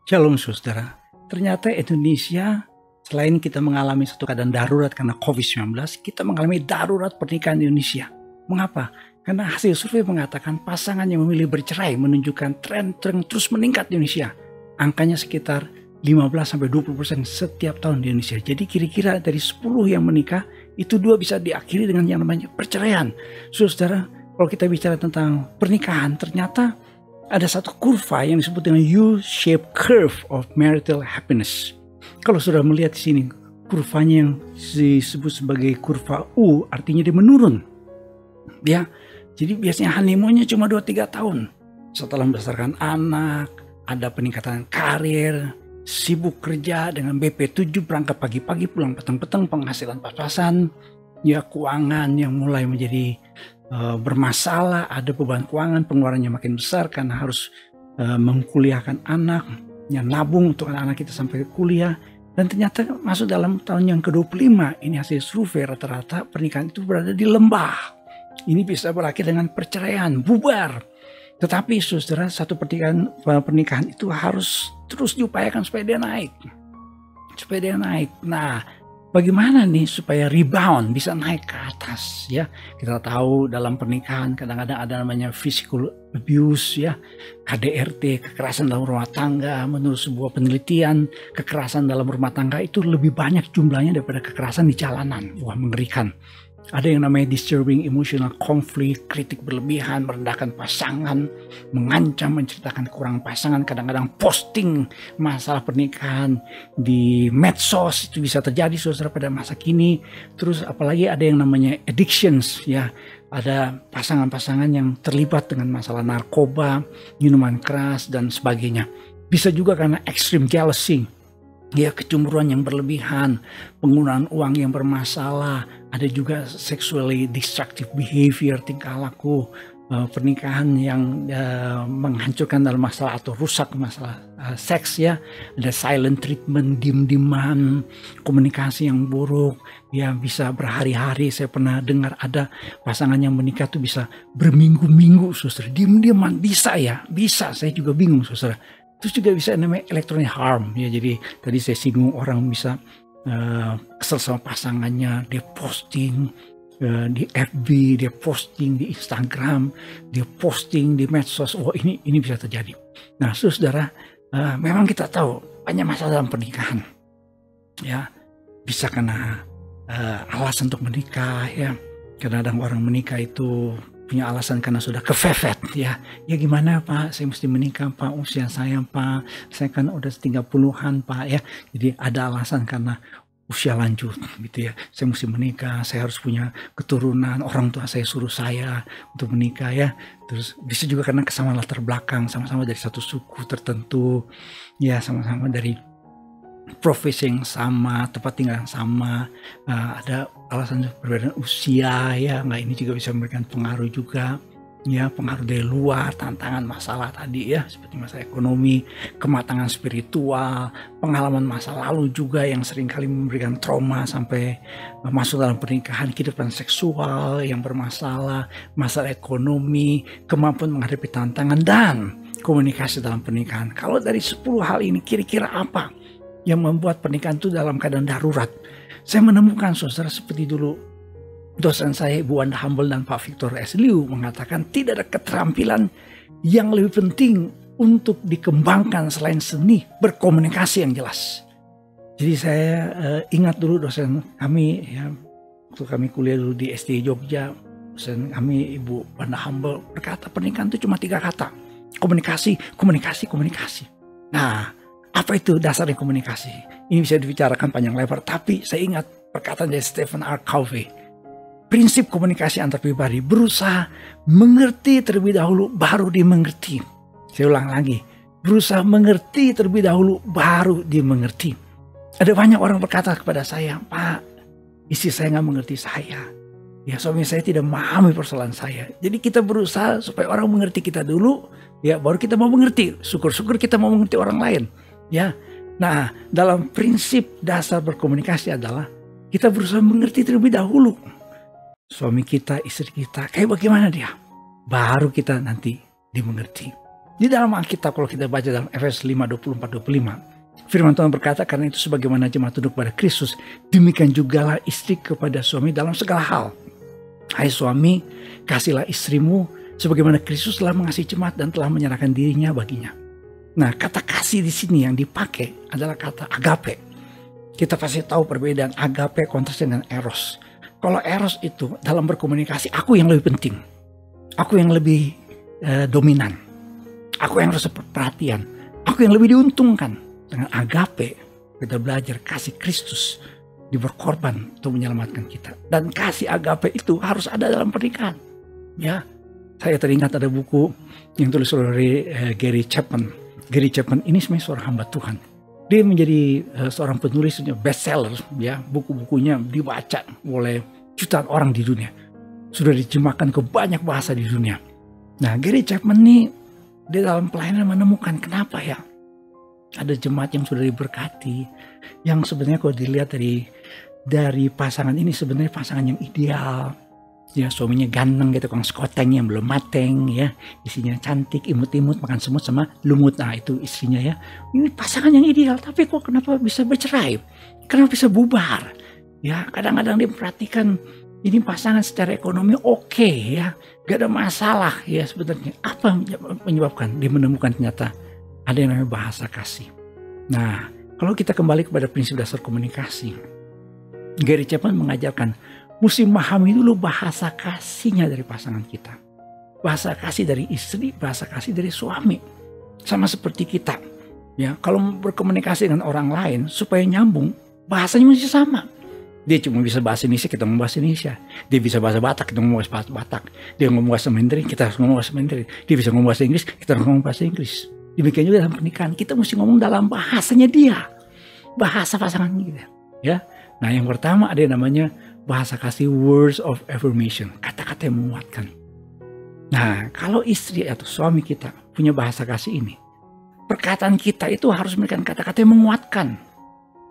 Shalom saudara, ternyata Indonesia selain kita mengalami satu keadaan darurat karena COVID-19, kita mengalami darurat pernikahan di Indonesia. Mengapa? Karena hasil survei mengatakan pasangan yang memilih bercerai menunjukkan tren terus meningkat di Indonesia. Angkanya sekitar 15-20% setiap tahun di Indonesia. Jadi kira-kira dari 10 yang menikah, itu 2 bisa diakhiri dengan yang namanya perceraian. Saudara, kalau kita bicara tentang pernikahan, ternyata ada satu kurva yang disebut dengan U-shaped curve of marital happiness. Kalau sudah melihat di sini, kurvanya yang disebut sebagai kurva U, artinya dia menurun. Ya, jadi biasanya honeymoonnya cuma 2-3 tahun. Setelah membesarkan anak, ada peningkatan karir, sibuk kerja dengan BP7, berangkat pagi-pagi, pulang petang-petang, penghasilan pas-pasan, ya keuangan yang mulai menjadi bermasalah, ada beban keuangan, pengeluarannya makin besar karena harus mengkuliahkan anak, yang nabung untuk anak-anak kita sampai kuliah. Dan ternyata masuk dalam tahun yang ke-25, ini hasil survei rata-rata pernikahan itu berada di lembah. Ini bisa berakhir dengan perceraian, bubar. Tetapi saudara, satu pernikahan itu harus terus diupayakan supaya dia naik. Nah, bagaimana nih supaya rebound bisa naik ke atas ya? Kita tahu dalam pernikahan kadang-kadang ada namanya physical abuse ya, KDRT, kekerasan dalam rumah tangga. Menurut sebuah penelitian, kekerasan dalam rumah tangga itu lebih banyak jumlahnya daripada kekerasan di jalanan. Wah, mengerikan. Ada yang namanya disturbing emotional conflict, kritik berlebihan, merendahkan pasangan, mengancam, menceritakan kekurangan pasangan, kadang-kadang posting masalah pernikahan di medsos, itu bisa terjadi saudara pada masa kini. Terus apalagi ada yang namanya addictions ya, ada pasangan-pasangan yang terlibat dengan masalah narkoba, minuman keras dan sebagainya. Bisa juga karena extreme jealousy, ya kecemburuan yang berlebihan, penggunaan uang yang bermasalah, ada juga sexually destructive behavior, tingkah laku pernikahan yang menghancurkan dalam masalah atau rusak masalah seks ya. Ada silent treatment, diem-dieman, komunikasi yang buruk, ya bisa berhari-hari. Saya pernah dengar ada pasangan yang menikah tuh bisa berminggu-minggu, saudara, diem-dieman, bisa ya, bisa. Saya juga bingung, saudara. Terus juga bisa namanya electronic harm ya. Jadi tadi saya singgung orang bisa kesel sama pasangannya, dia posting di FB, dia posting di Instagram, dia posting di medsos. Oh, ini bisa terjadi. Nah, saudara, memang kita tahu banyak masalah dalam pernikahan. Ya, bisa karena alasan untuk menikah ya. Kadang-kadang orang menikah itu punya alasan karena sudah kefefet ya. Ya gimana Pak, saya mesti menikah Pak, usia saya Pak, saya kan udah 30-an Pak ya. Jadi ada alasan karena usia lanjut gitu ya. Saya mesti menikah, saya harus punya keturunan, orang tua saya suruh saya untuk menikah ya. Terus bisa juga karena kesamaan latar belakang, sama-sama dari satu suku tertentu ya, sama-sama dari profesi yang sama, tempat tinggal yang sama, ada alasan perbedaan usia ya. Nah, ini juga bisa memberikan pengaruh juga ya, pengaruh dari luar, tantangan masalah tadi ya, seperti masalah ekonomi, kematangan spiritual, pengalaman masa lalu juga yang seringkali memberikan trauma sampai masuk dalam pernikahan, kehidupan seksual yang bermasalah, masalah ekonomi, kemampuan menghadapi tantangan dan komunikasi dalam pernikahan. Kalau dari 10 hal ini kira-kira apa yang membuat pernikahan itu dalam keadaan darurat? Saya menemukan saudara, seperti dulu dosen saya Ibu Wanda Humble dan Pak Victor S. Liu mengatakan tidak ada keterampilan yang lebih penting untuk dikembangkan selain seni berkomunikasi yang jelas. Jadi saya ingat dulu dosen kami ya, waktu kami kuliah dulu di SD Jogja, dosen kami Ibu Wanda Humble berkata pernikahan itu cuma 3 kata. Komunikasi, komunikasi, komunikasi. Nah, apa itu dasarnya komunikasi? Ini bisa dibicarakan panjang lebar, tapi saya ingat perkataan dari Stephen R. Covey. Prinsip komunikasi antar pribadi, berusaha mengerti terlebih dahulu baru dimengerti. Saya ulang lagi, berusaha mengerti terlebih dahulu baru dimengerti. Ada banyak orang berkata kepada saya, Pak, istri saya nggak mengerti saya. Ya, suami saya tidak memahami persoalan saya. Jadi kita berusaha supaya orang mengerti kita dulu, ya baru kita mau mengerti. Syukur-syukur kita mau mengerti orang lain. Ya, nah dalam prinsip dasar berkomunikasi adalah kita berusaha mengerti terlebih dahulu suami kita, istri kita, kayak bagaimana dia, baru kita nanti dimengerti. Di dalam Alkitab kalau kita baca dalam Efesus 5, 24-25, firman Tuhan berkata, karena itu sebagaimana jemaat tunduk pada Kristus, demikian jugalah istri kepada suami dalam segala hal. Hai suami, kasihlah istrimu sebagaimana Kristus telah mengasihi jemaat dan telah menyerahkan dirinya baginya. Nah, kata kasih di sini yang dipakai adalah kata agape. Kita pasti tahu perbedaan agape kontrasnya dengan eros. Kalau eros itu dalam berkomunikasi, aku yang lebih penting, aku yang lebih dominan, aku yang harus perhatian, aku yang lebih diuntungkan. Dengan agape kita belajar kasih Kristus berkorban untuk menyelamatkan kita. Dan kasih agape itu harus ada dalam pernikahan. Ya, saya teringat ada buku yang tulis oleh Gary Chapman. Gary Chapman ini sebenarnya seorang hamba Tuhan. Dia menjadi seorang penulis bestseller. Ya, buku-bukunya dibaca oleh jutaan orang di dunia. Sudah diterjemahkan ke banyak bahasa di dunia. Nah, Gary Chapman ini dia dalam pelayanan menemukan kenapa ya ada jemaat yang sudah diberkati, yang sebenarnya kalau dilihat dari pasangan ini sebenarnya pasangan yang ideal. Ya, suaminya ganteng gitu, kong skoteng yang belum mateng ya, isinya cantik, imut-imut, makan semut sama lumut. Nah, itu istrinya ya. Ini pasangan yang ideal, tapi kok kenapa bisa bercerai? Kenapa bisa bubar? Ya, kadang-kadang dia perhatikan ini pasangan secara ekonomi oke ya, gak ada masalah ya sebenarnya. Apa menyebabkan dia menemukan ternyata ada yang namanya bahasa kasih. Nah, kalau kita kembali kepada prinsip dasar komunikasi, Gary Chapman mengajarkan mesti memahami dulu bahasa kasihnya dari pasangan kita. Bahasa kasih dari istri, bahasa kasih dari suami. Sama seperti kita. Ya, kalau berkomunikasi dengan orang lain supaya nyambung, bahasanya mesti sama. Dia cuma bisa bahasa Indonesia, kita ngomong bahasa Indonesia. Dia bisa bahasa Batak, kita ngomong bahasa Batak. Dia ngomong bahasa Mandarin, kita harus ngomong bahasa Mandarin. Dia bisa ngomong bahasa Inggris, kita harus ngomong bahasa Inggris. Demikian juga dalam pernikahan, kita mesti ngomong dalam bahasanya dia. Bahasa pasangan kita. Ya. Nah, yang pertama ada yang namanya bahasa kasih, words of affirmation. Kata-kata yang menguatkan. Nah, kalau istri atau suami kita punya bahasa kasih ini, perkataan kita itu harus memberikan kata-kata yang menguatkan.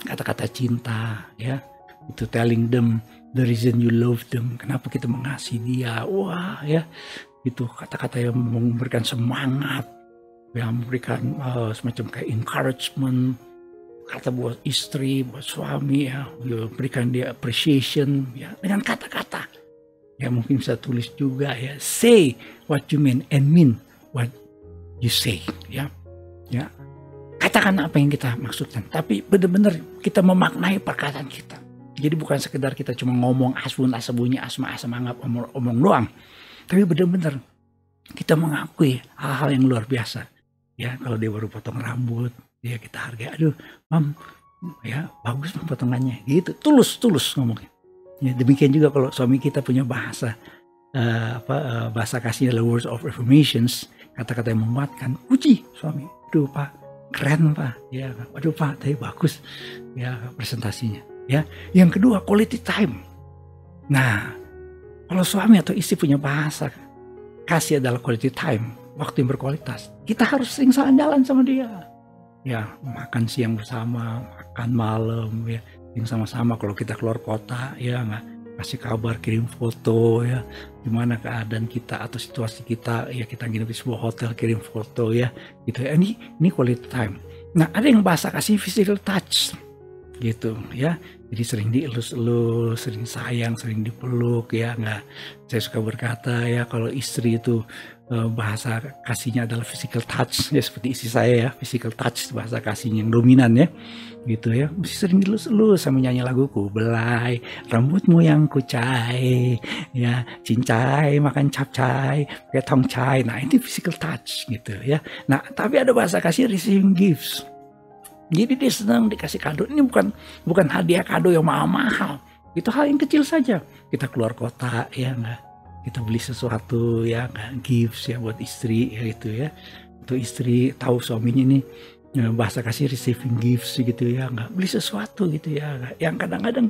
Kata-kata cinta, ya. Itu telling them the reason you love them. Kenapa kita mengasihi dia. Wah, ya. Itu kata-kata yang memberikan semangat. Yang memberikan semacam kayak encouragement. Kata buat istri, buat suami ya. Berikan dia appreciation ya. Dengan kata-kata. Ya mungkin bisa tulis juga ya. Say what you mean and mean what you say. Ya. Ya. Katakan apa yang kita maksudkan. Tapi benar-benar kita memaknai perkataan kita. Jadi bukan sekedar kita cuma ngomong asbun asabunyi asma-asam anggap omong doang. Tapi benar-benar kita mengakui hal-hal yang luar biasa. Ya, kalau dia baru potong rambut, ya kita hargai. Aduh, mam, ya bagus potongannya. Gitu, tulus ngomongnya. Ya, demikian juga kalau suami kita punya bahasa bahasa kasih adalah words of affirmations, kata-kata yang menguatkan. Puji suami. Aduh pak, keren pak. Ya, aduh pak, tadi bagus. Ya presentasinya. Ya, yang kedua quality time. Nah, kalau suami atau istri punya bahasa kasih adalah quality time, waktu yang berkualitas. Kita harus sering jalan sama dia. Ya, makan siang bersama, makan malam, ya, yang sama-sama. Kalau kita keluar kota, ya nggak kasih kabar, kirim foto, ya, gimana keadaan kita atau situasi kita. Ya, kita nginep di sebuah hotel, kirim foto, ya, gitu. Ya, ini quality time. Nah, ada yang bahasa kasih physical touch, gitu, ya. Jadi sering dielus-elus, sering sayang, sering dipeluk, ya nggak. Saya suka berkata ya kalau istri itu bahasa kasihnya adalah physical touch, ya seperti istri saya ya, physical touch bahasa kasihnya yang dominan ya, gitu ya. Mesti sering dielus-elus sambil nyanyi laguku, belai rambutmu yang kucai, ya cincai makan capcai, pakai tongcai. Nah itu physical touch gitu ya. Nah tapi ada bahasa kasih receiving gifts. Jadi dia senang dikasih kado. Ini bukan hadiah kado yang mahal-mahal. Itu hal yang kecil saja. Kita keluar kota ya nggak. Kita beli sesuatu ya nggak, gifts ya buat istri ya gitu ya. Untuk istri tahu suaminya ini bahasa kasih receiving gifts gitu ya nggak. Beli sesuatu gitu ya gak? Yang kadang-kadang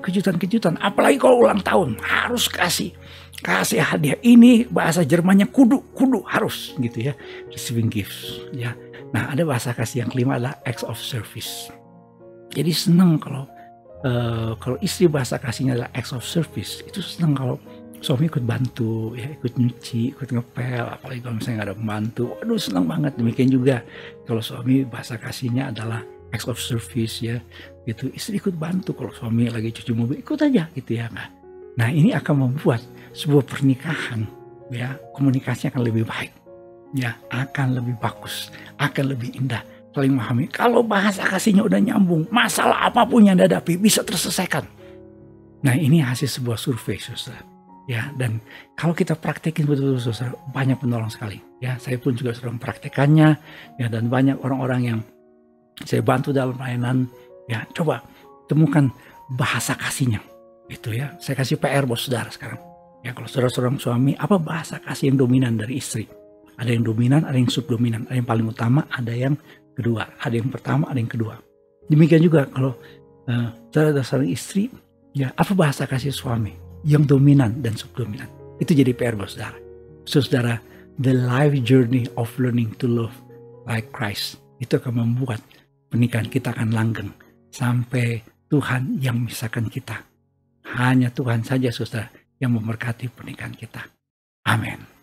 kejutan-kejutan. Apalagi kalau ulang tahun harus kasih hadiah. Ini bahasa Jermannya kudu harus gitu ya. Receiving gifts ya. Nah ada bahasa kasih yang kelima adalah acts of service. Jadi senang kalau istri bahasa kasihnya adalah acts of service. Itu senang kalau suami ikut bantu, ya ikut nyuci, ikut ngepel, apalagi kalau misalnya nggak ada pembantu. Aduh senang banget. Demikian juga kalau suami bahasa kasihnya adalah acts of service ya, gitu. Istri ikut bantu kalau suami lagi cuci mobil, ikut aja gitu ya. Nah ini akan membuat sebuah pernikahan ya komunikasinya akan lebih baik, ya akan lebih bagus, akan lebih indah, saling memahami. Kalau bahasa kasihnya udah nyambung, masalah apapun yang dihadapi bisa terselesaikan. Nah ini hasil sebuah survei, saudara. Ya, dan kalau kita praktekin betul-betul, saudara, banyak penolong sekali. Ya, saya pun juga sudah mempraktekannya. Ya, dan banyak orang-orang yang saya bantu dalam pelayanan. Ya, coba temukan bahasa kasihnya. Itu ya, saya kasih PR buat saudara sekarang. Ya, kalau saudara seorang suami, apa bahasa kasih yang dominan dari istri? Ada yang dominan, ada yang subdominan. Ada yang paling utama, ada yang kedua. Ada yang pertama, ada yang kedua. Demikian juga kalau saudara seorang istri, ya apa bahasa kasih suami? Yang dominan dan subdominan. Itu jadi PR buat saudara. Saudara, the life journey of learning to love like Christ. Itu akan membuat pernikahan kita akan langgeng. Sampai Tuhan yang memisahkan kita. Hanya Tuhan saja, saudara, yang memberkati pernikahan kita. Amin.